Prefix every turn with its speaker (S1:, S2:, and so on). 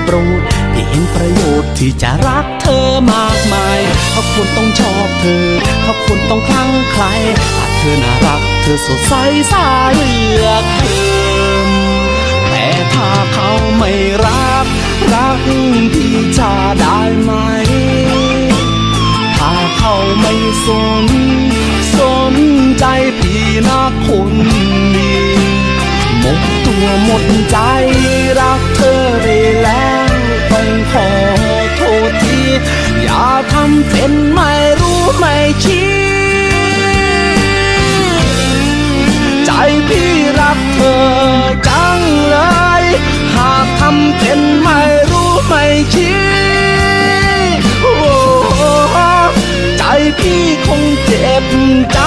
S1: ปรดพี่เห็นประโยชน์ที่จะรักเธอมากมายเขาควรต้องชอบเธอเขาควรต้องคลั่งไคล้หากเธอน่ารักเธอสดใสสายเลือดเกินแต่ถ้าเขาไม่รักพี่จะได้ไหมถ้าเขาไม่สนใจพี่นะคนดีหมดตัวหมดใจรักเธอไปแล้วต้องขอโทษทีอย่าทำเป็นไม่รู้ไม่ชี้ใจพี่รักเธอจังเลยหากทำเป็นไม่รู้ไม่ชี้ใจพี่คงเจ็บใจ